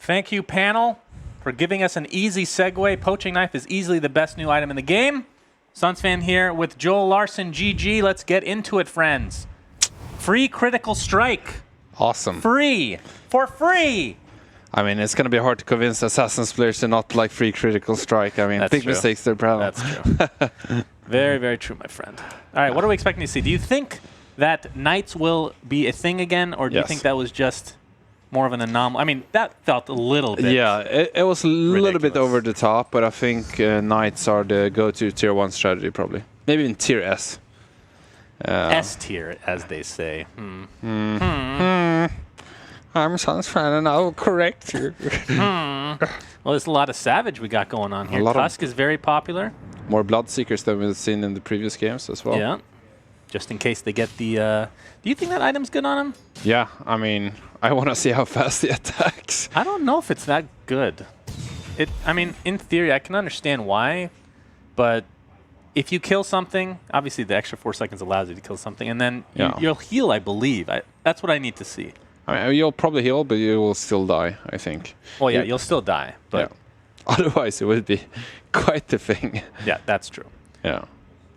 Thank you, panel, for giving us an easy segue. Poaching knife is easily the best new item in the game. Suns fan here with Joel Larson, GG. Let's get into it, friends. Free critical strike. Awesome. Free. For free. I mean, it's going to be hard to convince Assassin's players to not like free critical strike. I mean, That's big true. mistakes they're proud of. That's true. Very, very true, my friend. All right, what are we expecting to see? Do you think that Knights will be a thing again, or do you think that was just more of an anomaly? I mean, that felt a little bit it was a little bit ridiculous. over the top, but I think Knights are the go-to tier 1 strategy, probably. Maybe in tier S. S tier, as they say. I'm Suns fan, and I'll correct you. Well, there's a lot of Savage we got going on here. Tusk is very popular. More Bloodseekers than we've seen in the previous games as well. Yeah. Just in case they get the... do you think that item's good on him? Yeah, I mean, I want to see how fast he attacks. I don't know if it's that good. I mean, in theory, I can understand why, but if you kill something, obviously the extra 4 seconds allows you to kill something, and then you'll heal, I believe. That's what I need to see. I mean, you'll probably heal, but you will still die, I think. Well, yeah, you'll still die, but... Yeah. Otherwise, it would be quite the thing. Yeah, that's true. Yeah.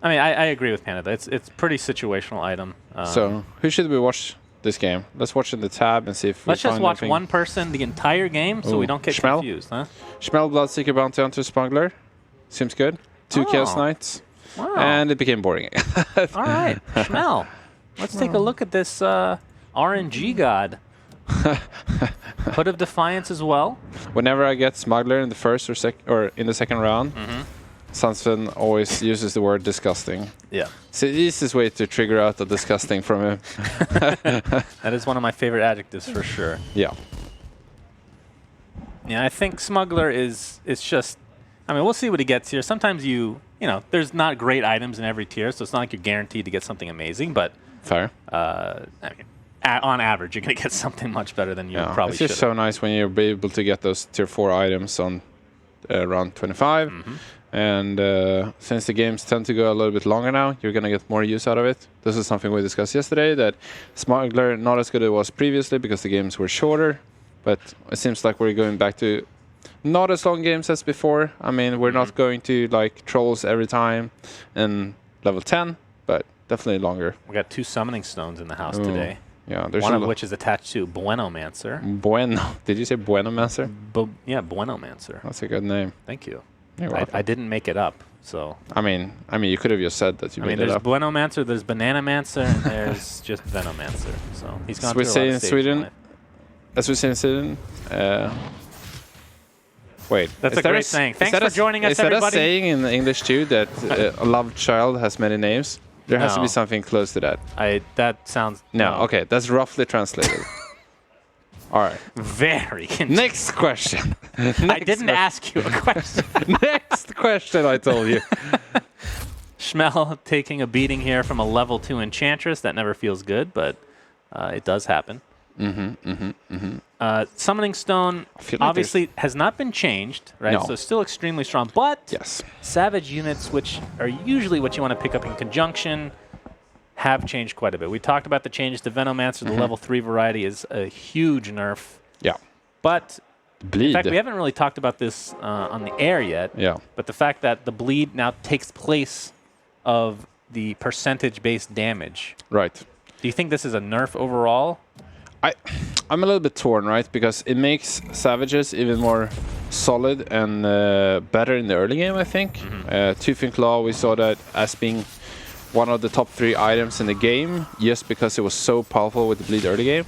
I mean, I agree with Canada. It's pretty situational item. So, who should we watch this game? Let's watch in the tab and see if let's just watch one person the entire game so we don't get confused, huh? Cmel, Bloodseeker, Bounty Hunter, Smuggler. Seems good. 2 Chaos Knights. Wow. And it became boring. All right, Cmel. Let's take a look at this RNG god. Hood of Defiance as well. Whenever I get Smuggler in the first or in the second round, Sunsfin always uses the word disgusting. Yeah. It's the easiest way to trigger out the disgusting from him. That is one of my favorite adjectives for sure. Yeah. Yeah, I think Smuggler is just... I mean, we'll see what he gets here. Sometimes you know, there's not great items in every tier, so it's not like you're guaranteed to get something amazing, but... Fair. I mean, on average, you're going to get something much better than you probably should. It's just so nice when you're able to get those tier 4 items on round 25. And since the games tend to go a little bit longer now, you're going to get more use out of it. This is something we discussed yesterday, that Smuggler not as good as it was previously because the games were shorter. But it seems like we're going back to not as long games as before. I mean, we're not going to like trolls every time in level 10, but definitely longer. We got 2 summoning stones in the house today. Yeah, there's one of which is attached to Buenomancer. Bueno. Did you say Buenomancer? Yeah, Buenomancer. That's a good name. Thank you. You're welcome. I didn't make it up, so. I mean, you could have just said that you made it up. There's Buenomancer, there's Bananamancer, and there's just Venomancer. So he's gone through a lot of stages in life. As we say in Sweden. Wait. That's a great saying. Thanks for joining us, everybody. Is that a saying in English too, that a loved child has many names? There has to be something close to that. That sounds... No, okay. That's roughly translated. All right. Very confusing. Next question. I didn't ask you a question. Next question, I told you. Cmel taking a beating here from a level 2 Enchantress. That never feels good, but it does happen. Summoning Stone obviously has not been changed, right? No. So still extremely strong, but Savage units, which are usually what you want to pick up in conjunction, have changed quite a bit. We talked about the changes to Venomancer. The level 3 variety is a huge nerf. Yeah. But bleed. In fact, we haven't really talked about this on the air yet. Yeah. But the fact that the bleed now takes place of the percentage-based damage. Right. Do you think this is a nerf overall? I'm a little bit torn, right? Because it makes Savages even more solid and better in the early game, I think. Tooth and Claw, we saw that as being one of the top 3 items in the game, just because it was so powerful with the bleed early game.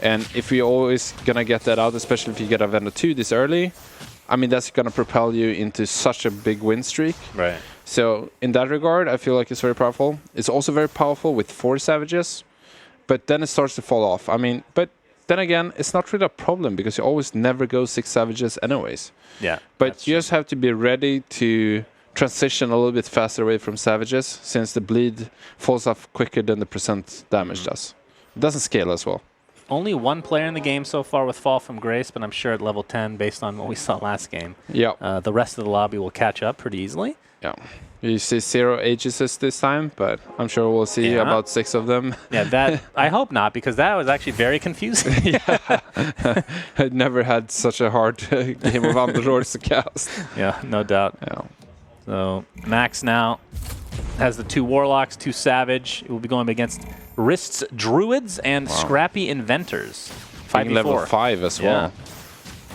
And if you're always going to get that out, especially if you get a Venom 2 this early, I mean, that's going to propel you into such a big win streak. Right. So in that regard, I feel like it's very powerful. It's also very powerful with 4 Savages. But then it starts to fall off. I mean, but then again, it's not really a problem because you always never go 6 Savages anyways. Yeah. But you just have to be ready to transition a little bit faster away from Savages since the bleed falls off quicker than the percent damage does. It doesn't scale as well. only one player in the game so far with Fall from Grace, but I'm sure at level 10, based on what we saw last game, the rest of the lobby will catch up pretty easily. Yeah. You see 0 Aegises this time, but I'm sure we'll see about 6 of them. Yeah, that I hope not, because that was actually very confusing. I'd never had such a hard game of Underlords to cast. Yeah, no doubt. Yeah. So Max now has the 2 Warlocks, 2 Savage. It will be going against Wrist's Druids and Scrappy Inventors. 5v4. Level 5 as well.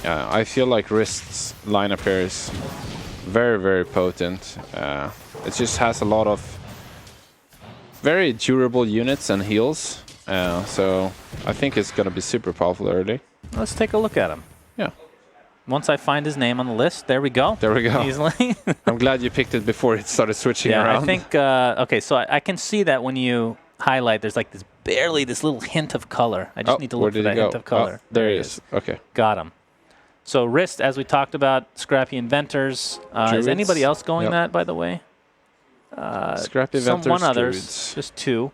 Yeah, I feel like Wrist's lineup here is very, very potent. It just has a lot of very durable units and heals. So I think it's going to be super powerful early. Let's take a look at him. Yeah. Once I find his name on the list, there we go. There we go. Easily. I'm glad you picked it before it started switching around. I think, okay, so I can see that when you highlight, there's like barely this little hint of color. I just need to look for that hint of color. There he is. Okay. Got him. So Wrist, as we talked about, Scrappy Inventors. Is anybody else going that, by the way? Scrappy Inventors, one others, just 2.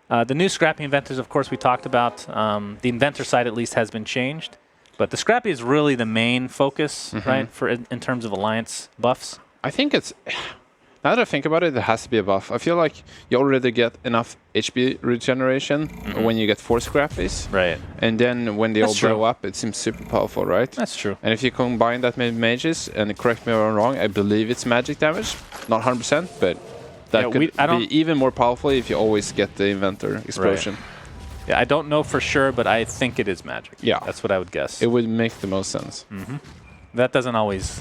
The new Scrappy Inventors, of course, we talked about. The Inventor side, at least, has been changed. But the Scrappy is really the main focus, right, in terms of Alliance buffs. I think it's... Now that I think about it, there has to be a buff. I feel like you already get enough HP regeneration when you get 4 Scrappies. Right. And then when they all blow up, it seems super powerful, right? That's true. And if you combine that with mages, and correct me if I'm wrong, I believe it's magic damage. Not 100%, but that could be even more powerful if you always get the Inventor Explosion. Right. Yeah, I don't know for sure, but I think it is magic. Yeah. That's what I would guess. It would make the most sense. That doesn't always...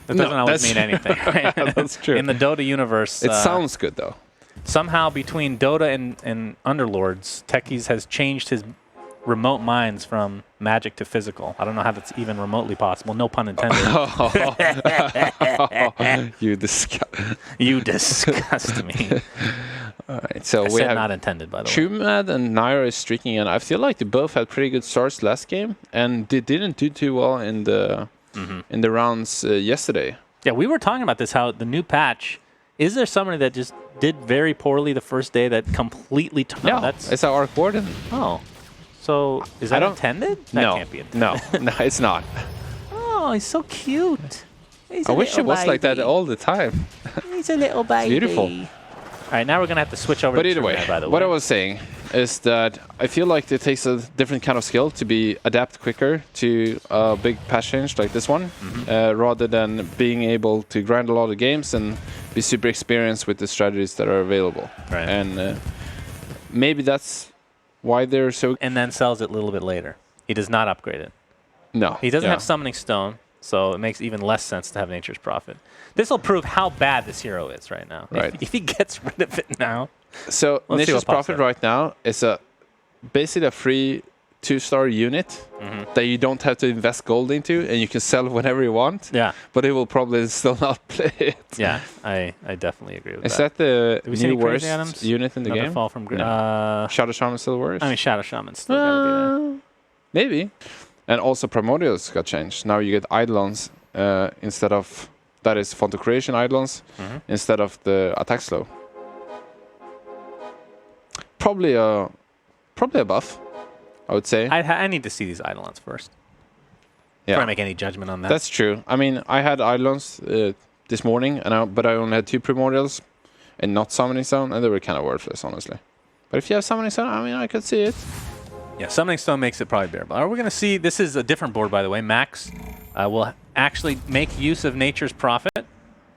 That doesn't always mean anything. Right? That's true. In the Dota universe... It sounds good, though. Somehow, between Dota and Underlords, Techies has changed his remote minds from magic to physical. I don't know how that's even remotely possible. No pun intended. You disgust. You disgust me. All right, so I said not intended, by the way. Chumad and Nairo is streaking in. I feel like they both had pretty good starts last game, and they didn't do too well in the rounds yesterday. Yeah, we were talking about this, how the new patch, is there somebody that just did very poorly the first day that completely... It's our Arc Warden. Oh. So, is that intended? That can't be intended. No, it's not. Oh, he's so cute. I wish it was like that all the time. He's a little baby. Beautiful. All right, now we're going to have to switch over to either way, by the way. What I was saying is that I feel like it takes a different kind of skill to adapt quicker to a big patch change like this one, rather than being able to grind a lot of games and be super experienced with the strategies that are available. Right. And maybe that's why they're so... And then sells it a little bit later. He does not upgrade it. No. He doesn't have Summoning Stone, so it makes even less sense to have Nature's Prophet. This will prove how bad this hero is right now. Right. If he gets rid of it now... So Nature's Prophet right now is basically a free 2-star unit that you don't have to invest gold into, and you can sell whenever you want. Yeah. But it will probably still not play it. Yeah, I definitely agree with that. Is that the new worst unit in the game? Fall from Shadow Shaman still worse? I mean, Shadow Shaman's still gotta be there. Maybe. And also Primordials got changed. Now you get Eidolons instead of... That is Font of Creation Eidolons instead of the attack slow. Probably a buff, I would say. I need to see these Eidolons first. Yeah. Before I make any judgment on that. That's true. I mean, I had Eidolons this morning, but I only had 2 Primordials and not Summoning Stone, and they were kind of worthless, honestly. But if you have Summoning Stone, I mean, I could see it. Yeah, Summoning Stone makes it probably bearable. Are we going to see... This is a different board, by the way. Max will actually make use of Nature's Prophet.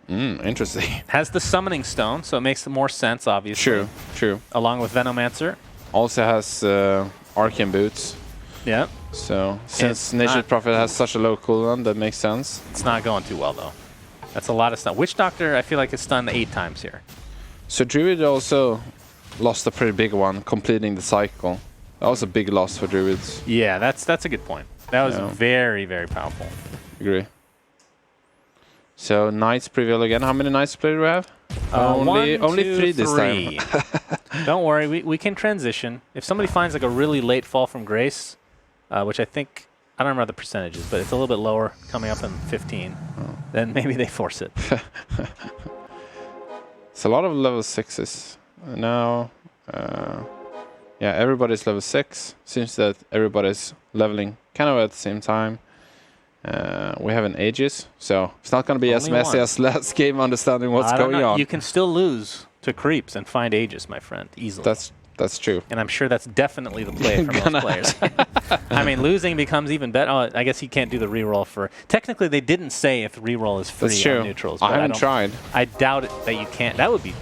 Interesting. Has the Summoning Stone, so it makes more sense, obviously. True. Along with Venomancer. Also has Arcane Boots. Yeah. So, since Nature's Prophet has such a low cooldown, that makes sense. It's not going too well, though. That's a lot of stun. Witch Doctor, I feel like, is stunned 8 times here. So, Druid also lost a pretty big one, completing the cycle. That was a big loss for Druids. Yeah, that's a good point. That was very, very powerful. Agree. So Knights prevail again. How many Knights play do we have? Only 3 this time. Don't worry, we can transition. If somebody finds like a really late Fall from Grace, which I think, I don't remember the percentages, but it's a little bit lower, coming up in 15, then maybe they force it. It's a lot of level 6s now. Yeah, everybody's level 6. Seems that everybody's leveling kind of at the same time. We have an Aegis, so it's not going to be as messy as last game understanding what's going on. You can still lose to creeps and find Aegis, my friend, easily. That's true. And I'm sure that's definitely the play for most players. I mean, losing becomes even better. Oh, I guess he can't do the reroll for... Technically, they didn't say if reroll is free on neutrals. I haven't tried. I doubt it that you can't. That would be...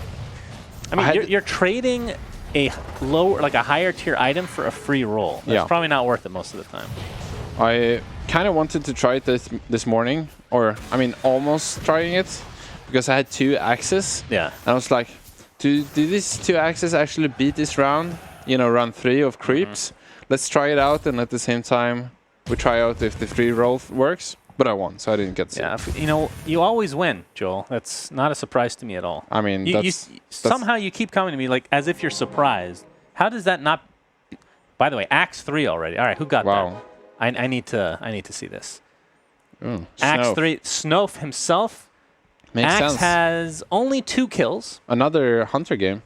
I mean, you're trading a lower, like a higher tier item for a free roll. That's probably not worth it most of the time. I kind of wanted to try it this morning, or I mean, almost trying it, because I had 2 axes. Yeah. And I was like, do these 2 axes actually beat this round? You know, round 3 of creeps. Let's try it out, and at the same time, we try out if the free roll works. But I won, so I didn't get to. Yeah, you know, you always win, Joel. That's not a surprise to me at all. I mean, somehow you keep coming to me like as if you're surprised. How does that not? By the way, Axe 3 already. All right, who got that? I need to see this. Axe 3, Snofe himself. Makes Axe sense. has only 2 kills. Another hunter game.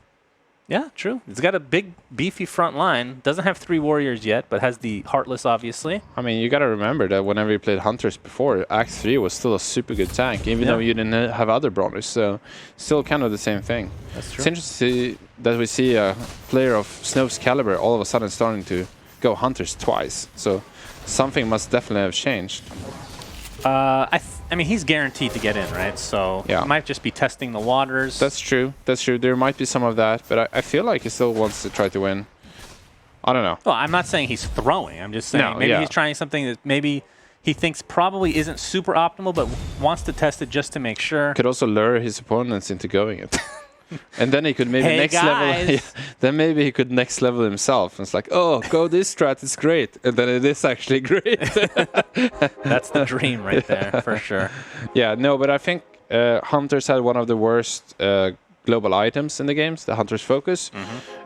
Yeah, true. It's got a big, beefy front line. Doesn't have 3 warriors yet, but has the Heartless, obviously. I mean, you got to remember that whenever you played Hunters before, Axe 3 was still a super good tank, even though you didn't have other brawlers. So, still kind of the same thing. That's true. It's interesting that we see a player of Snofe's caliber all of a sudden starting to go Hunters twice. So, something must definitely have changed. I mean, he's guaranteed to get in, right? So he might just be testing the waters. That's true. That's true. There might be some of that, but I feel like he still wants to try to win. I don't know. Well, I'm not saying he's throwing. I'm just saying maybe he's trying something that maybe he thinks probably isn't super optimal, but wants to test it just to make sure. Could also lure his opponents into going it. And then he could maybe level. Then maybe he could next level himself. And it's like, oh, go this strat, it's great. And then it is actually great. That's the dream right there, for sure. Yeah, no, but I think Hunters had one of the worst global items in the games, the Hunter's Focus.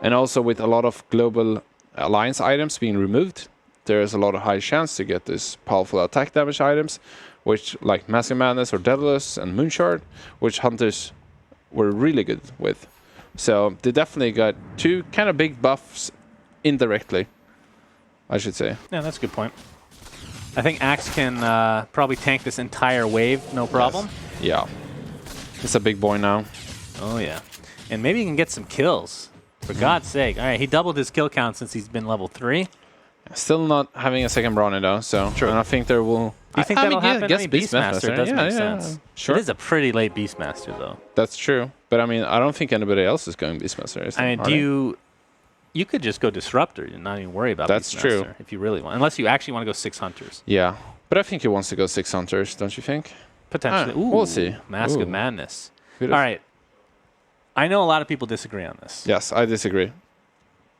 And also with a lot of global alliance items being removed, there is a lot of high chance to get these powerful attack damage items, which like Mask of Madness or Devilus and Moonshard, which Hunters were really good with. So they definitely got 2 kind of big buffs indirectly, I should say. Yeah, that's a good point. I think Axe can probably tank this entire wave, no problem. Yes. Yeah. It's a big boy now. Oh, yeah. And maybe he can get some kills. For God's sake. All right, he doubled his kill count since he's been level 3. Still not having a second Brawny, though, so true. And I think there will... Do you think that'll happen? I guess Beastmaster does make sense. Sure. It is a pretty late Beastmaster, though. That's true. But, I mean, I don't think anybody else is going Beastmaster. I mean, you could just go Disruptor and not even worry about That's Beastmaster true. If you really want. Unless you actually want to go 6 Hunters. Yeah. But I think he wants to go 6 Hunters, don't you think? Potentially. Ooh, we'll see. Mask of Madness. Beautiful. All right. I know a lot of people disagree on this. Yes, I disagree.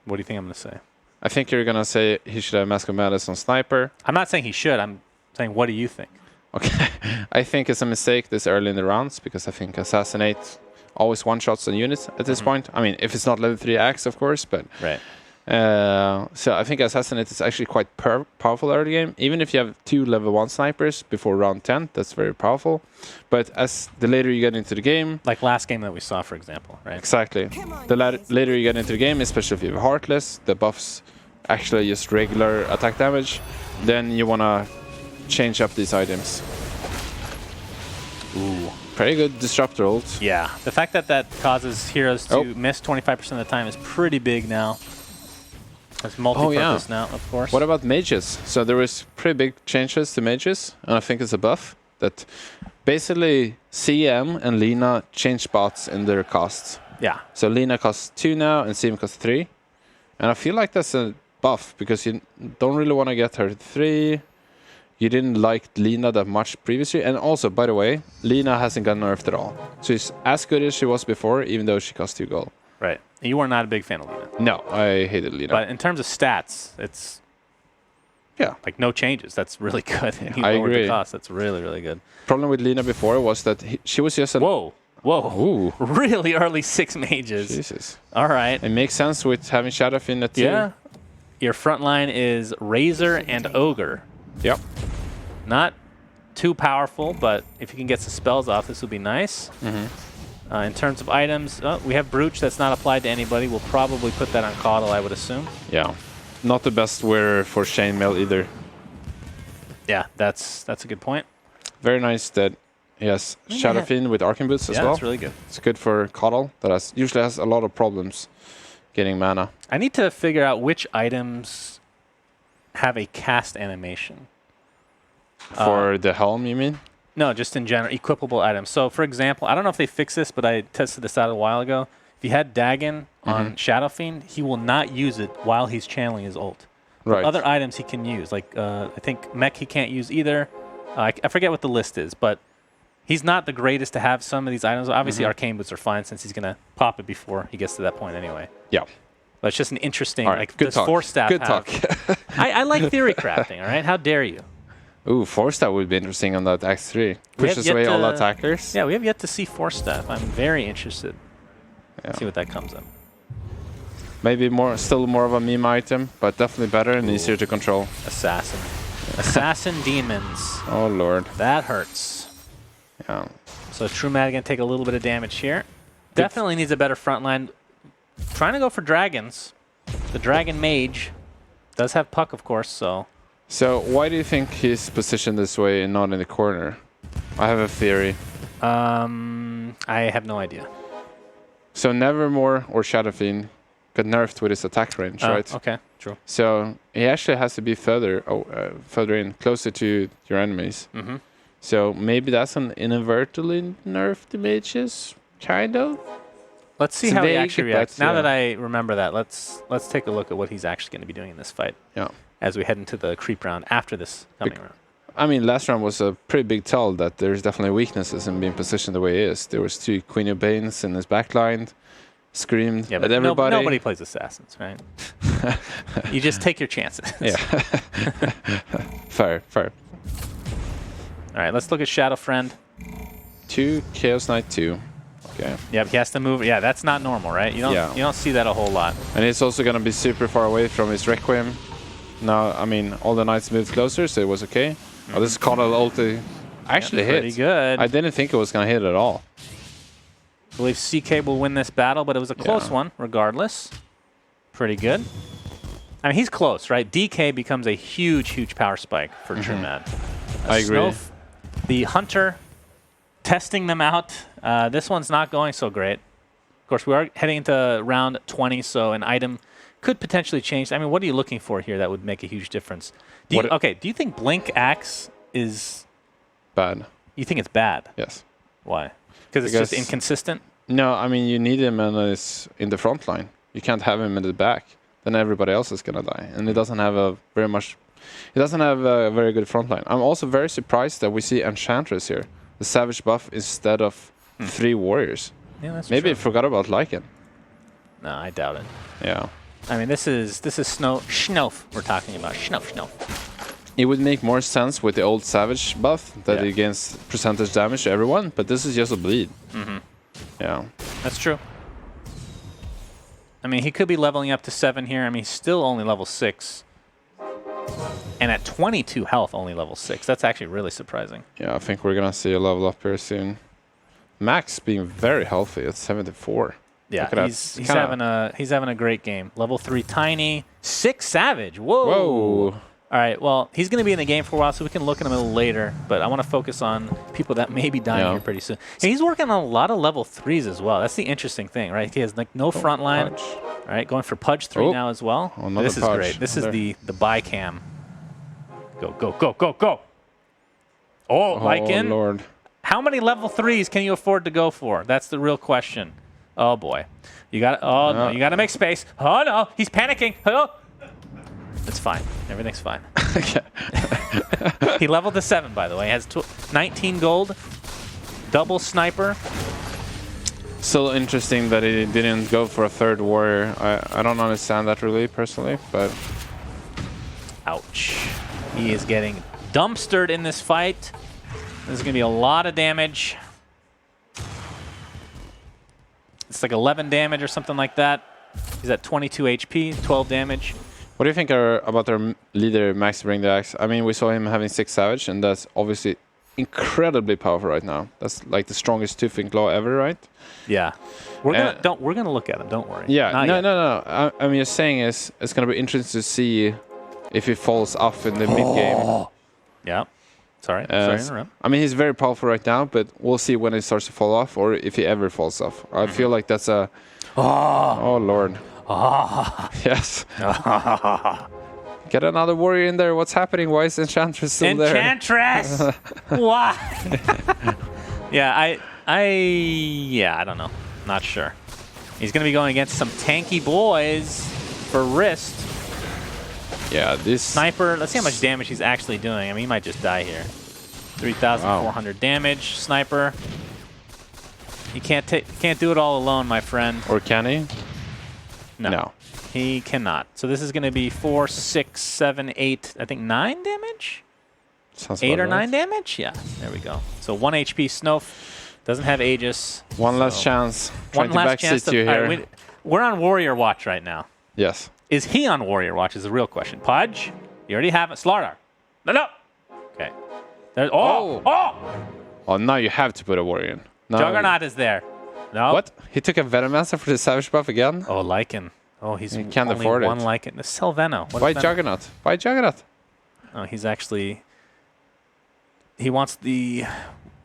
What do you think I'm going to say? I think you're going to say he should have Mask of Madness on Sniper. I'm not saying he should. I'm saying, what do you think? Okay. I think it's a mistake this early in the rounds because I think Assassinate always one-shots on units at this point. I mean, if it's not level 3 Axe, of course, but... Right. So I think Assassinate is actually quite powerful early game. Even if you have 2 level 1 snipers before round 10, that's very powerful. But as the later you get into the game... Like last game that we saw, for example, right? Exactly. The later you get into the game, especially if you have Heartless, the buffs actually just regular attack damage, then you want to change up these items. Ooh. Pretty good Disruptor ult. Yeah. The fact that that causes heroes to miss 25% of the time is pretty big now. It's multi-purpose now, of course. What about mages? So there was pretty big changes to mages, and I think it's a buff that basically CM and Lina change spots in their costs. Yeah. So Lina costs 2 now, and CM costs 3. And I feel like that's a buff, because you don't really want to get her 3. You didn't like Lina that much previously. And also, by the way, Lina hasn't got nerfed at all. So she's as good as she was before, even though she costs 2 gold. Right. And you were not a big fan of Lina. No, I hated Lina. But in terms of stats, it's like no changes. That's really good. I agree. The cost. That's really, really good. Problem with Lina before was that she was just Whoa. Ooh. Really early 6 mages. Jesus. All right. It makes sense with having Shadowfin at 2. Yeah. Your front line is Razor and Ogre. Yep. Not too powerful, but if you can get some spells off, this will be nice. In terms of items, we have Brooch that's not applied to anybody. We'll probably put that on Caudle, I would assume. Yeah. Not the best wearer for Cmel either. Yeah, that's a good point. Very nice that he has Shadow Fiend with Arcane Boots as well. Yeah, that's really good. It's good for Caudle that usually has a lot of problems getting mana. I need to figure out which items have a cast animation. For the helm, you mean? No, just in general, equipable items. So, for example, I don't know if they fixed this, but I tested this out a while ago. If you had Dagon on Shadow Fiend, he will not use it while he's channeling his ult. Right. Other items he can use, like I think Mech he can't use either. I forget what the list is, but he's not the greatest to have some of these items. Obviously, Arcane Boots are fine since he's going to pop it before he gets to that point anyway. Yeah. But it's just an interesting, right. like, Good does talk. Force Staff Good have? talk. I like theory crafting, all right? How dare you? Ooh, Force Staff would be interesting on that Act 3. Pushes away all attackers. Yeah, we have yet to see Force Staff. I'm very interested. Yeah. See what that comes up. Maybe still more of a meme item, but definitely better and easier to control. Assassin. Assassin demons. Oh, Lord. That hurts. Yeah. So True Mad going to take a little bit of damage here. Definitely needs a better front line. Trying to go for dragons. The Dragon Mage does have Puck, of course, so... So why do you think he's positioned this way and not in the corner? I have a theory. I have no idea. So Nevermore or Shadow Fiend got nerfed with his attack range, right? Okay, true. So he actually has to be further in, closer to your enemies. So maybe that's an inadvertently nerfed mages, kind of. Let's see how he actually reacts. Now that I remember that, let's take a look at what he's actually going to be doing in this fight. Yeah. As we head into the creep round after this coming round. I mean, last round was a pretty big tell that there's definitely weaknesses in being positioned the way he is. There was 2 Queen of Banes in his backline, screamed at everybody. Nobody plays Assassins, right? You just take your chances. Yeah. Fair. All right, let's look at Shadow Friend. 2 Chaos Knight 2. Okay. Yep, he has to move. Yeah, that's not normal, right? You don't see that a whole lot. And it's also going to be super far away from his Requiem. Now, I mean, all the knights moved closer, so it was okay. Oh, this Caudle ulti actually hit. Pretty good. I didn't think it was going to hit at all. I believe CK will win this battle, but it was a close one, regardless. Pretty good. I mean, he's close, right? DK becomes a huge, huge power spike for True Mad. I agree. Snofe, the Hunter, testing them out. This one's not going so great. Of course, we are heading into round 20, so an item could potentially change. I mean, what are you looking for here that would make a huge difference? Do you think Blink Axe is... bad? You think it's bad? Yes. Why? Because it's just inconsistent? No, I mean, you need him in the front line. You can't have him in the back. Then everybody else is going to die. And it doesn't have a very good front line. I'm also very surprised that we see Enchantress here. The Savage buff instead of 3 warriors. Yeah, that's Maybe true. I forgot about Lycan. No, I doubt it. Yeah. I mean, this is Snofe we're talking about. Snofe. It would make more sense with the old Savage buff that it gains percentage damage to everyone, but this is just a bleed. Yeah. That's true. I mean, he could be leveling up to 7 here. I mean, he's still only level 6. And at 22 health, only level 6. That's actually really surprising. Yeah, I think we're going to see a level up here soon. Max being very healthy at 74. Yeah, he's having a great game. Level 3 Tiny, 6 Savage. Whoa. Whoa. All right, well, he's going to be in the game for a while, so we can look at him a little later. But I want to focus on people that may be dying here pretty soon. And he's working on a lot of level 3s as well. That's the interesting thing, right? He has like no front line. All right, going for Pudge 3 now as well. This is great. This is the buy cam. Go. Oh, Lycan. Lord. How many level 3s can you afford to go for? That's the real question. Oh, boy. You got no, you got to make space. Oh, no. He's panicking. Oh. It's fine. Everything's fine. He leveled to 7, by the way. He has 19 gold. Double sniper. Still interesting that he didn't go for a 3rd warrior. I don't understand that really, personally, but... Ouch. He is getting dumpstered in this fight. There's going to be a lot of damage. It's like 11 damage or something like that. He's at 22 HP, 12 damage. What do you think about their leader, Max Bring the Axe? I mean, we saw him having 6 Savage, and that's obviously incredibly powerful right now. That's like the strongest tooth claw ever, right? Yeah. We're gonna look at him. Don't worry. Yeah. No. I'm just saying it's gonna be interesting to see if he falls off in the mid game. Yeah. Sorry to interrupt. I mean, he's very powerful right now, but we'll see when he starts to fall off, or if he ever falls off. I feel like that's a. Oh Lord. Yes. Get another warrior in there. What's happening? Why is Enchantress still there? Enchantress! Why? Yeah, I don't know. Not sure. He's going to be going against some tanky boys for wrist. Yeah, this Sniper, let's see how much damage he's actually doing. I mean, he might just die here. 3,400 damage, Sniper. You can't do it all alone, my friend. Or can he? No. He cannot. So this is going to be 4, 6, 7, 8, I think 9 damage? Sounds 8 or 9 damage? Yeah, there we go. So 1 HP Snofe. Doesn't have Aegis. One last chance. One last chance. You here. Right, we're on Warrior Watch right now. Yes. Is he on Warrior Watch is the real question. Pudge, you already have it. Slaughter. No. Okay. There's, oh! Oh, now you have to put a warrior in. No. Juggernaut is there. No. What? He took a Venomancer for the Savage buff again? Oh, Lycan. Oh, he can't afford one it. Lycan. Sell Veno. Why Juggernaut? Why Juggernaut? Oh, he's actually... He wants the...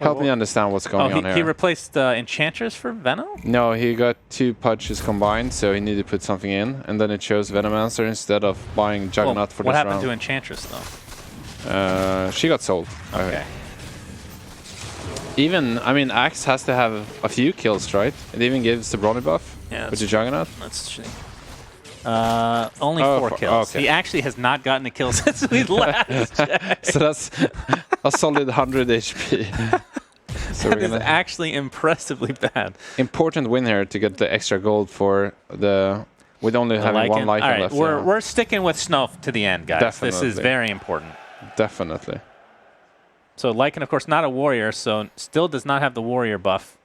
Help me understand what's going on here. He replaced Enchantress for Veno? No, he got 2 Pudges combined, so he needed to put something in, and then it chose Venomancer instead of buying Juggernaut for this round. What happened to Enchantress, though? She got sold. Okay. Even, I mean, Axe has to have a few kills, right? It even gives the Brawny buff with the Juggernaut. That's true. Only 4 kills. Okay. He actually has not gotten a kill since we last checked. So that's a solid 100 HP. So that is actually impressively bad. Important win here to get the extra gold for the... With only having one Lycan left. We're sticking with Snofe to the end, guys. Definitely. This is very important. Definitely. So Lycan, of course, not a warrior, so still does not have the warrior buff.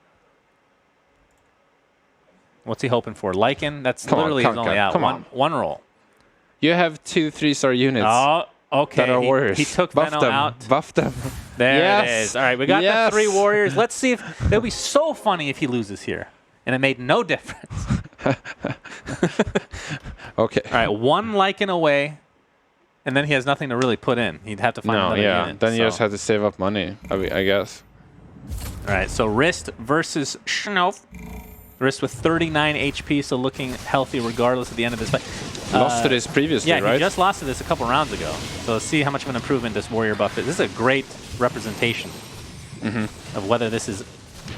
What's he hoping for? Lycan? That's literally his only out. One roll. You have 2 3-star units. Oh, okay. That are warriors. He took Veno out. Buff them. There it is. All right, we got the 3 warriors. Let's see if it'll be so funny if he loses here, and it made no difference. Okay. All right, 1 Lycan away, and then he has nothing to really put in. He'd have to find another unit. Then you just have to save up money, I guess. All right, so Wrist versus Snofe. Wrist with 39 HP, so looking healthy regardless at the end of this fight. Lost to this previously, right? Yeah, he just lost to this a couple rounds ago. So let's see how much of an improvement this warrior buff is. This is a great representation of whether this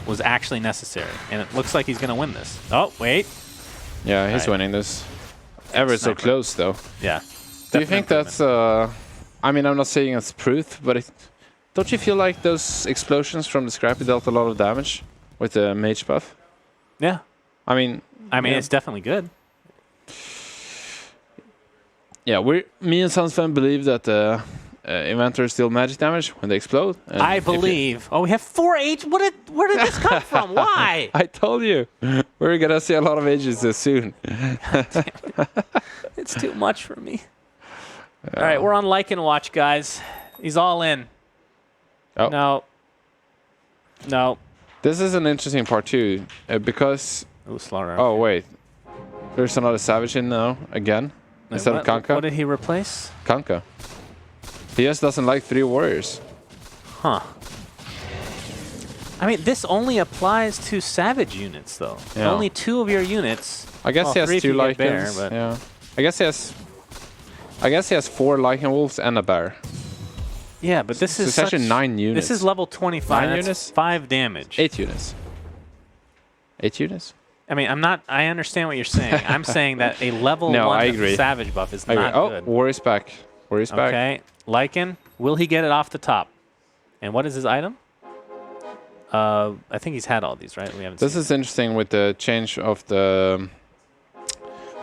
was actually necessary. And it looks like he's going to win this. Oh, wait. Yeah, he's winning this. Ever so close, though. Yeah. Do you think that's... I mean, I'm not saying it's proof, but don't you feel like those explosions from the Scrappy dealt a lot of damage with the mage buff? Yeah. I mean, it's definitely good. Yeah, me and Sunsfan believe that the inventors deal magic damage when they explode. I believe. Oh, we have 4 H. Where did this come from? Why? I told you. We're going to see a lot of ages soon. It's too much for me. All right, we're on Lycan Watch, guys. He's all in. Oh. No. This is an interesting part, too, because... Oh, wait. There's another Savage in now, again, instead of Kanka. What did he replace? Kanka. He just doesn't like 3 warriors. Huh. I mean, this only applies to Savage units, though. Yeah. Only 2 of your units. I guess he has 2 Lycans. Yeah. I guess he has 4 Lycan Wolves and a bear. Yeah, but this is actually 9 units. This is level 25. 9 units? 5 damage. 8 units. 8 units? I mean, I understand what you're saying. I'm saying that a level 1 Savage buff is not good. Oh, Warrior's back. Warrior's back. Okay. Lycan, will he get it off the top? And what is his item? I think he's had all these, right? We haven't. This is interesting with the change of the...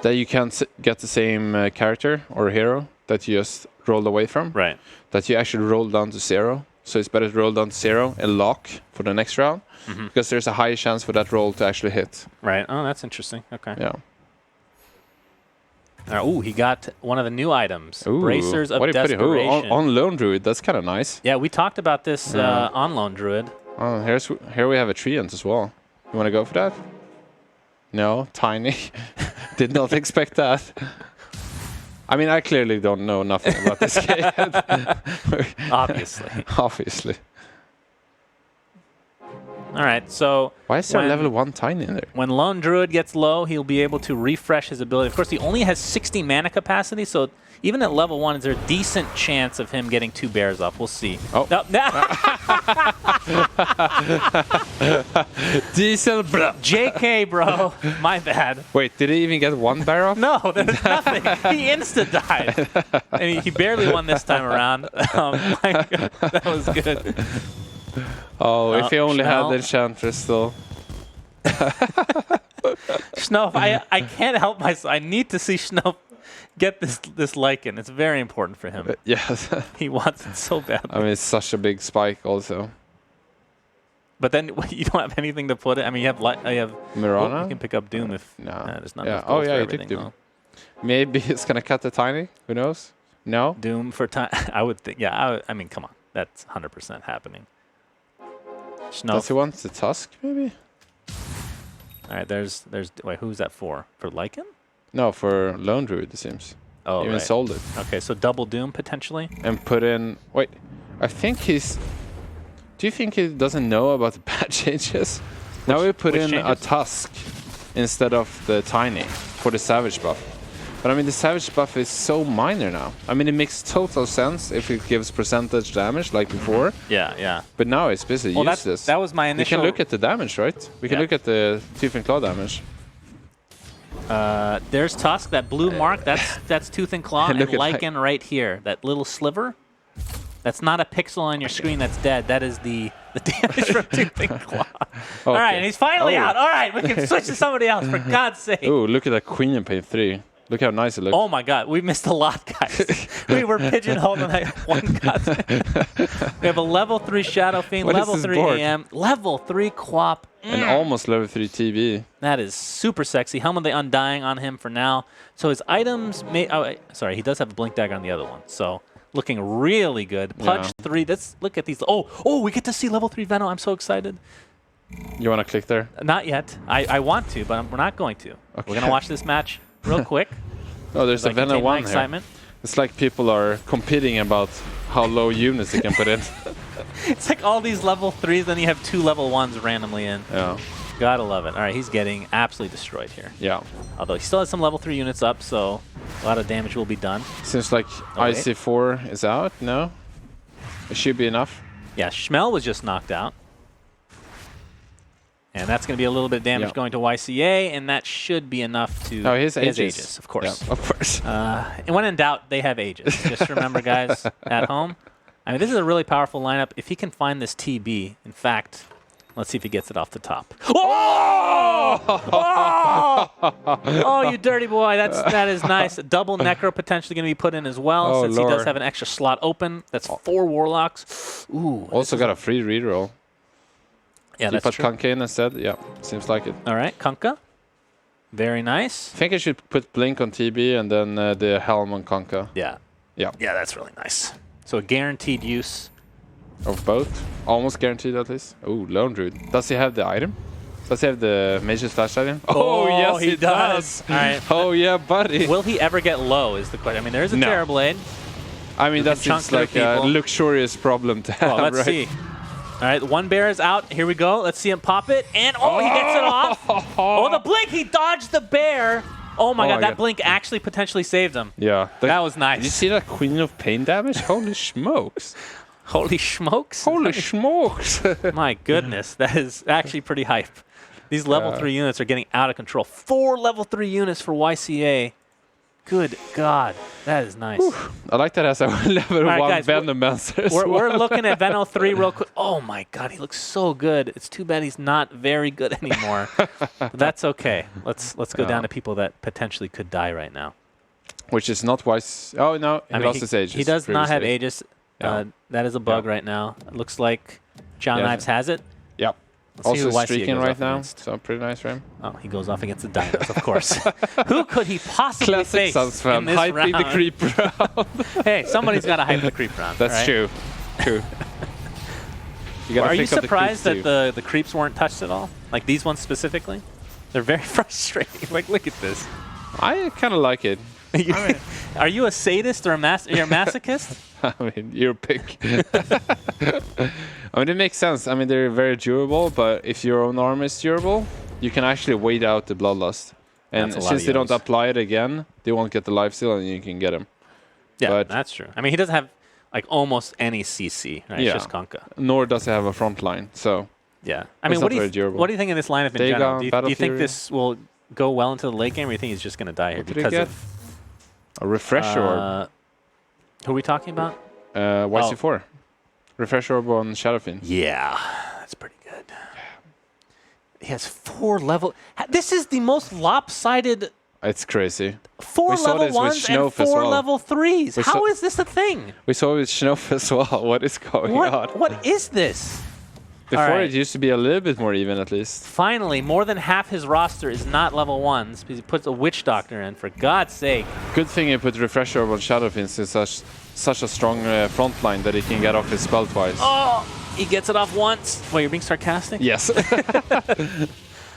That you can't get the same character or hero that you just rolled away from. Right. That you actually roll down to 0. So it's better to roll down to 0 and lock for the next round. Because there's a high chance for that roll to actually hit. Right. Oh, that's interesting. Okay. Yeah. Ooh, he got one of the new items. Ooh, Bracers of Desperation. On Lone Druid, that's kind of nice. Yeah, we talked about this on Lone Druid. Oh, here we have a Treant as well. You want to go for that? No, Tiny. Did not expect that. I mean, I clearly don't know nothing about this game. Obviously. Obviously. All right, so... Why is there a level 1 Tiny in there? When Lone Druid gets low, he'll be able to refresh his ability. Of course, he only has 60 mana capacity, so even at level 1, is there a decent chance of him getting 2 bears off? We'll see. Oh. No. Diesel, bro. JK, bro. My bad. Wait, did he even get 1 bear off? No, there's nothing. He insta-died. And he barely won this time around. My God, that was good. Oh, if he only had the Enchantress, though. Snofe, I can't help myself. I need to see Snofe get this Lycan. It's very important for him. Yes. He wants it so badly. I mean, it's such a big spike also. But then you don't have anything to put it. I mean, you have Mirana? You can pick up Doom if there's not enough gold for you everything, took Doom. Maybe it's going to cut the Tiny. Who knows? No? Doom for Tiny. I would think. Yeah, I mean, come on. That's 100% happening. Snofe. Does he want the Tusk, maybe? All right, there's. Wait, who's that for? For Lycan? No, for Lone Druid, it seems. Oh, Even sold it. Okay, so double Doom potentially? And put in... Wait, I think he's... Do you think he doesn't know about the patch changes? Now we put in a Tusk instead of the Tiny for the Savage buff. But I mean, the Savage buff is so minor now. I mean, it makes total sense if it gives percentage damage like before. Yeah. But now it's basically useless. That was my initial... We can look at the damage, right? We can look at the Tooth and Claw damage. There's Tusk, that blue mark. That's Tooth and Claw, and Lycan right here. That little sliver. That's not a pixel on your screen that's dead. That is the damage from Tooth and Claw. Okay. All right, and he's finally out. All right, we can switch to somebody else, for God's sake. Ooh, look at that Queen in Pain 3. Look how nice it looks. Oh my God, we missed a lot, guys. We were pigeonholed on that one god. We have a level 3 Shadow Fiend, level 3 AM, level 3 Quap. And almost level 3 TV. That is super sexy. Helm of the Undying on him for now. So his items may... Oh, sorry, he does have a Blink Dagger on the other one. So looking really good. Pudge 3. Let's look at these. Oh, we get to see level 3 Venom. I'm so excited. You want to click there? Not yet. I want to, but we're not going to. Okay. We're going to watch this match real quick. Oh, there's a Venom 1 here. It's like people are competing about how low units they can put in. It's like all these level 3s, then you have 2 level 1s randomly in. Yeah. Gotta love it. All right, he's getting absolutely destroyed here. Yeah. Although he still has some level 3 units up, so a lot of damage will be done. Seems like IC4 is out. No? It should be enough. Yeah, Cmel was just knocked out. And that's going to be a little bit of damage going to YCA, and that should be enough to... Oh, he has Aegis. Of course. Yeah, of course. And when in doubt, they have Aegis. Just remember, guys, at home. I mean, this is a really powerful lineup. If he can find this TB, in fact, let's see if he gets it off the top. Oh! Oh, you dirty boy. That is nice. Double Necro potentially going to be put in as well, since he does have an extra slot open. That's 4 Warlocks. Ooh. Also got a free reroll. Yeah, that's true. You put Kunkka in instead? Yeah, seems like it. All right, Kunkka. Very nice. I think I should put Blink on TB and then the Helm on Kunkka. Yeah. Yeah. Yeah, that's really nice. So a guaranteed use. Of both? Almost guaranteed at least. Oh, Lone Druid. Does he have the item? Does he have the Mage's Flash item? Oh yes, he does. All right. Oh, yeah, buddy. Will he ever get low is the question. I mean, there is a Terrorblade. I mean, that's just like a luxurious problem to have, let's see. All right, 1 bear is out. Here we go. Let's see him pop it. And, he gets it off. Oh, the blink. He dodged the bear. Oh, my God. That blink actually potentially saved him. Yeah. That was nice. Did you see that Queen of Pain damage? Holy smokes. Holy smokes? Holy smokes. My goodness. That is actually pretty hype. These level 3 units are getting out of control. 4 level 3 units for YCA. Good God, that is nice. Whew. I like that as a level 1 Venom monster. We're looking at Venom 3 real quick. Oh my God, he looks so good. It's too bad he's not very good anymore. But that's okay. Let's go down to people that potentially could die right now. Which is not wise. Oh no, he lost his Aegis. He does not have Aegis. That is a bug right now. It looks like John Knives has it. Yep. Also streaking right now, so pretty nice for him. Oh, he goes off against the Dinos, of course. Who could he possibly face in this hyping the creep round. Hey, somebody's got to hype the creep round. That's right? true. True. Are you surprised that the creeps weren't touched at all? Like these ones specifically? They're very frustrating. Like, look at this. I kind of like it. Are you a sadist or you're a masochist? I mean, your pick. I mean, it makes sense. I mean, they're very durable, but if your own arm is durable, you can actually wait out the Bloodlust. And since they don't apply it again, they won't get the lifesteal and you can get him. Yeah, but that's true. I mean, he doesn't have like almost any CC, right? Yeah. It's just Conka. Nor does he have a front line, so... Yeah. I mean, what do you think of this lineup in general? Do you think this will go well into the late game, or do you think he's just going to die here because of... A refresher orb. Who are we talking about? YC4. Refresher orb on Shadowfiend. Yeah, that's pretty good. He has 4 level... This is the most lopsided... It's crazy. 4 level 1s and 4 level 3s. How is this a thing? We saw it with snofe as well. What is going on? What is this? Before it used to be a little bit more even, at least. Finally, more than half his roster is not level 1s because he puts a Witch Doctor in, for God's sake. Good thing he put Refresher Orb on Shadowfiend since it's such a strong front line that he can get off his spell twice. Oh, he gets it off once. Wait, you're being sarcastic? Yes.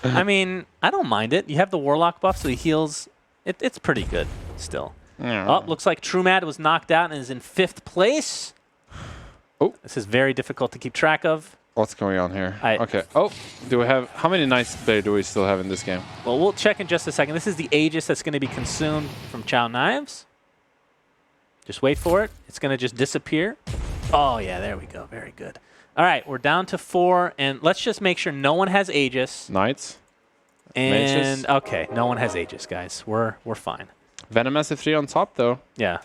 I mean, I don't mind it. You have the Warlock buff, so he heals. It's pretty good still. Oh, looks like TrueMad was knocked out and is in 5th place. Oh, this is very difficult to keep track of. What's going on here? Okay. Oh, do we have... How many Knights player do we still have in this game? Well, we'll check in just a second. This is the Aegis that's going to be consumed from Chow Knives. Just wait for it. It's going to just disappear. Oh, yeah, there we go. Very good. All right, we're down to 4, and let's just make sure no one has Aegis. Knights? And, okay, no one has Aegis, guys. We're fine. Venomous 3 on top, though. Yeah.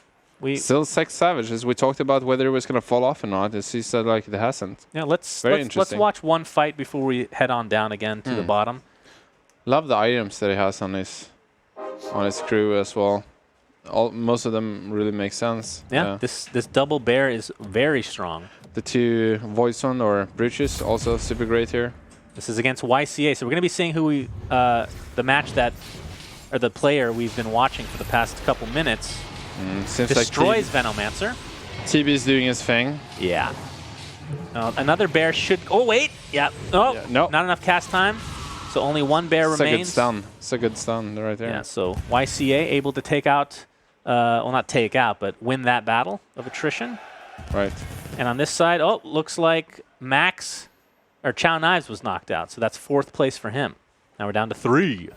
Still 6 Savages. We talked about whether it was going to fall off or not. It seems like it hasn't. Yeah, let's watch one fight before we head on down again to the bottom. Love the items that he has on his crew as well. Most of them really make sense. Yeah, this double bear is very strong. The 2 Voidson or Brutius also super great here. This is against YCA, so we're going to be seeing who the player we've been watching for the past couple minutes. Destroys like MeNoHaxor. TB is doing his thing. Yeah. Another bear should... Oh, wait. Yeah. Oh, yeah, no. Not enough cast time. So only 1 bear remains. It's a good stun. It's a good stun right there. Yeah, so YCA able to take out... well, not take out, but win that battle of attrition. Right. And on this side, looks like Max... Or Chow Knives was knocked out, so that's 4th place for him. Now we're down to 3.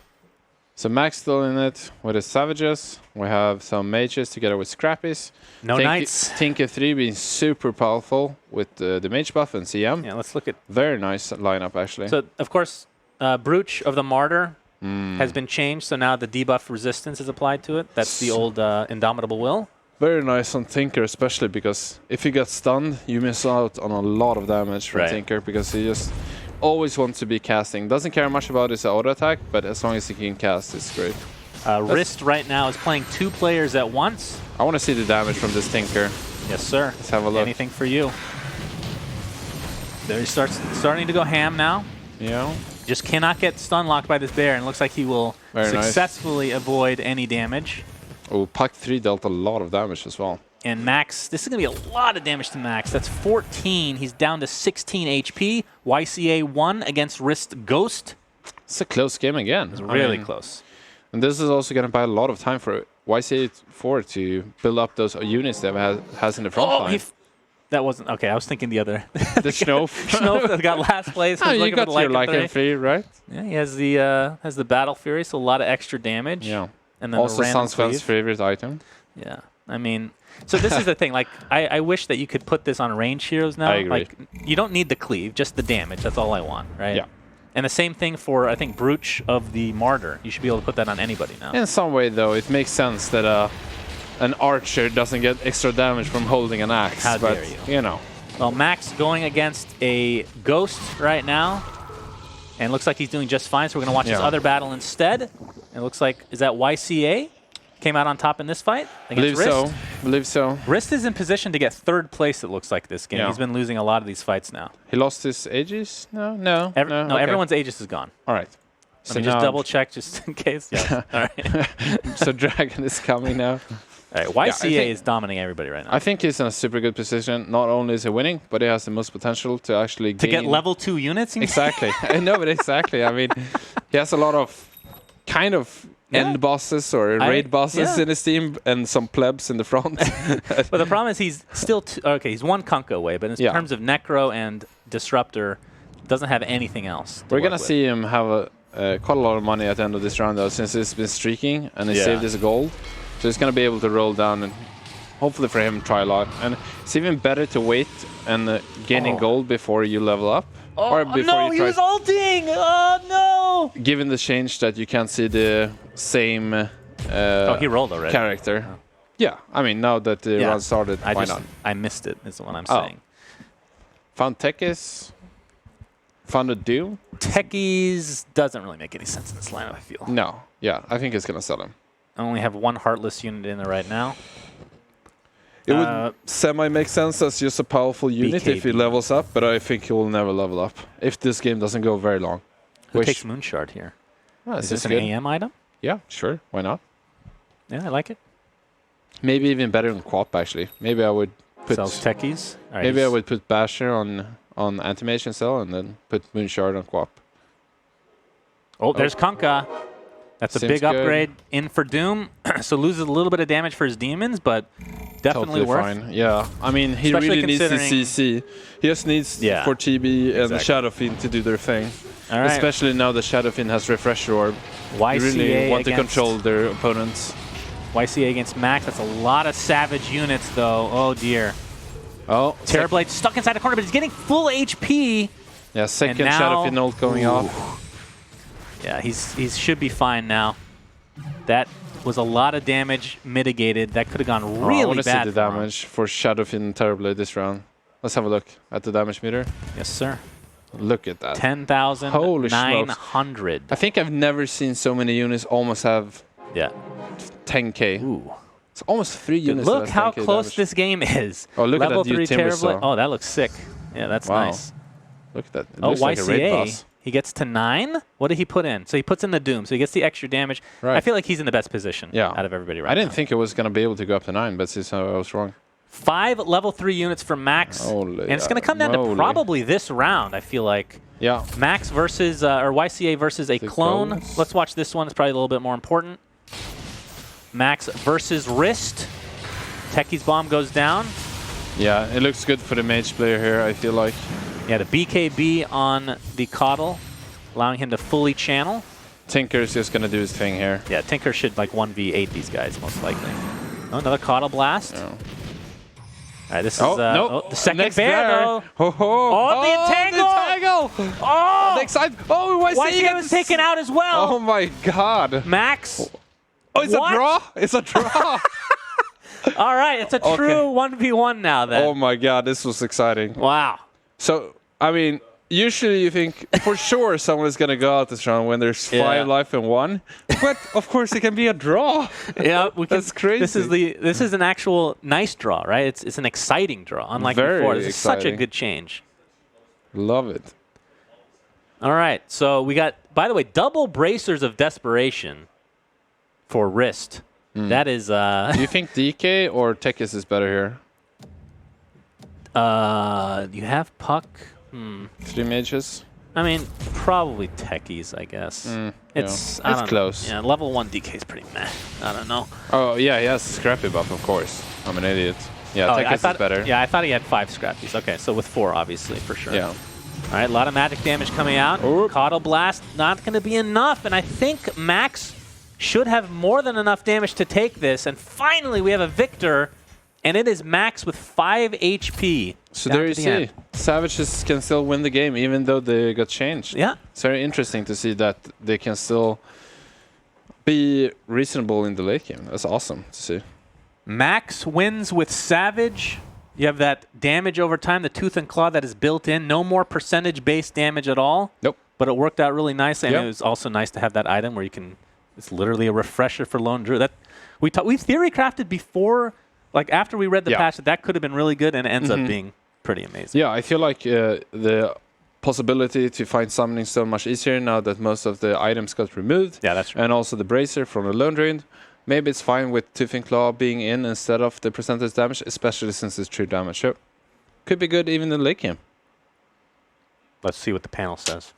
So Max still in it with his Savages. We have some Mages together with Scrappies. No Knights. Tinker 3 being super powerful with the Mage buff and CM. Yeah, let's look at... Very nice lineup, actually. So, of course, Brooch of the Martyr has been changed, so now the debuff resistance is applied to it. That's the old Indomitable Will. Very nice on Tinker, especially because if you get stunned, you miss out on a lot of damage from Tinker because he just always wants to be casting. Doesn't care much about his auto attack, but as long as he can cast, it's great. Wrist right now is playing 2 players at once. I want to see the damage from this Tinker. Yes, sir. Let's have a look. Anything for you. There he starting to go ham now. Yeah. Just cannot get stun locked by this bear, and it looks like he will successfully avoid any damage. Oh, Puck 3 dealt a lot of damage as well. And Max, this is going to be a lot of damage to Max. That's 14. He's down to 16 HP. YCA 1 against Wrist Ghost. It's a close game again. It's really close. And this is also going to buy a lot of time for YCA 4 to build up those units that has in the front line. That wasn't... Okay, I was thinking the other... The Snofe. Snofe that got last place. You got your Lycan 3, right? Yeah, he has the Battle Fury, so a lot of extra damage. Yeah. And then also Sunsfan's favorite item. Yeah. I mean... So this is the thing. Like, I wish that you could put this on range heroes now. I agree. Like, you don't need the cleave, just the damage. That's all I want, right? Yeah. And the same thing for, I think, Brooch of the Martyr. You should be able to put that on anybody now. In some way, though, it makes sense that an archer doesn't get extra damage from holding an axe. How dare you? You know. Well, Max going against a Ghost right now. And looks like he's doing just fine, so we're going to watch his other battle instead. And it looks like, is that YCA? Came out on top in this fight against Wrist? So. believe so. Wrist is in position to get 3rd place, it looks like, this game. Yeah. He's been losing a lot of these fights now. He lost his Aegis? No, okay. Everyone's Aegis is gone. All right. Let me just double check just in case. Yeah. All right. So Dragon is coming now. All right. YCA is dominating everybody right now. I think he's in a super good position. Not only is he winning, but he has the most potential to actually get level 2 units? Exactly. No, but exactly. I mean, he has a lot of kind of end bosses or raid bosses in his team and some plebs in the front. But the problem is he's still he's 1 Kunkka away, but in terms of Necro and Disruptor, doesn't have anything else. We're going to see him have quite a lot of money at the end of this round, though, since he's been streaking and he saved his gold. So he's going to be able to roll down and hopefully for him try a lot. And it's even better to wait and gaining gold before you level up. Or before he was ulting! Oh, no! Given the change that you can't see the same he rolled already. Character. Oh. Yeah, I mean, now that the run started, why not? I missed it, is what I'm saying. Found Tekis. Found a Doom. Tekis doesn't really make any sense in this lineup, I feel. No. Yeah, I think it's going to sell him. I only have 1 Heartless unit in there right now. It would semi-make sense as just a powerful unit BKB. if he levels up, but I think he will never level up if this game doesn't go very long. Who takes Moonshard here? Is this an good. AM item? Yeah, sure. Why not? Yeah, I like it. Maybe even better than Quap, actually. Maybe I would put... Sells Techies. Right, maybe I would put Basher on Animation Cell and then put Moonshard on Quap. Oh, there's Kunkka. That's a big upgrade in for Doom. So loses a little bit of damage for his demons, but definitely totally worth. Fine. Yeah, I mean, he Especially really needs the CC. He just needs for TB and the Shadowfiend to do their thing. All right. Especially now the Shadowfiend has Refresher Orb. YCA you really want to control their opponents. YCA against Max. That's a lot of Savage units, though. Oh, dear. Oh, Terrorblade stuck inside the corner, but he's getting full HP. Yeah, second Shadowfiend ult going off. Yeah, he should be fine now. That was a lot of damage mitigated. That could have gone really bad. I want to see the damage for Shadowfiend and Terrorblade this round. Let's have a look at the damage meter. Yes, sir. Look at that. 10,900. I think I've never seen so many units almost have 10k. Ooh. It's almost 3 units. Look how close this game is. Oh, look Level at that 3 Terrorblade. Oh, that looks sick. Yeah, that's nice. Look at that. It oh, looks YCA. like a raid boss. He gets to 9. What did he put in? So he puts in the Doom. So he gets the extra damage. Right. I feel like he's in the best position out of everybody right now. I didn't think it was going to be able to go up to 9, but since I was wrong. 5 level 3 units from Max. Holy and it's going to come down to probably this round, I feel like. Yeah. Max versus, or YCA versus a clone. Clones. Let's watch this one. It's probably a little bit more important. Max versus Wrist. Techies bomb goes down. Yeah, it looks good for the mage player here, I feel like. Yeah, the BKB on the Coddle, allowing him to fully channel. Tinker's just going to do his thing here. Yeah, Tinker should like 1v8 these guys, most likely. Oh, another Coddle blast. No. All right, this is nope. the second Next bear, though. The entangle! Oh! Next side! Oh, YCA was taken out as well! Oh my god! Max? Oh, it's a draw! It's a draw! All right, it's a true 1v1 now then. Oh my god, this was exciting. Wow. So, I mean, usually you think for sure someone is going to go out this round when there's 5 life and 1. But of course it can be a draw. Yeah, that's crazy. This is an actual nice draw, right? It's an exciting draw, unlike before. This is such a good change. Love it. All right, so we got, by the way, double bracers of desperation for Wrist. That is... Do you think DK or Tekis is better here? You have Puck. 3 mages? I mean, probably Techies, I guess. It's close. Yeah, level 1 DK is pretty meh. I don't know. Oh, yeah, he has Scrappy buff, of course. I'm an idiot. Yeah, Tekis is better. Yeah, I thought he had 5 Scrappies. Okay, so with 4, obviously, for sure. Yeah. All right, a lot of magic damage coming out. Coddle Blast, not going to be enough. And I think Max should have more than enough damage to take this. And finally, we have a victor. And it is Max with 5 HP. So there you see. Savages can still win the game even though they got changed. Yeah. It's very interesting to see that they can still be reasonable in the late game. That's awesome to see. Max wins with Savage. You have that damage over time, the Tooth and Claw that is built in. No more percentage-based damage at all. Nope. But it worked out really nicely. And it was also nice to have that item where you can... It's literally a refresher for Lone Druid. That we theory crafted before... like after we read the patch, that could have been really good, and it ends up being pretty amazing. Yeah, I feel like the possibility to find summoning so much easier now that most of the items got removed. Yeah, that's true. And also the bracer from the Lone Druid. Maybe it's fine with Tooth and Claw being in instead of the percentage damage, especially since it's true damage. So could be good even in late game. Let's see what the panel says.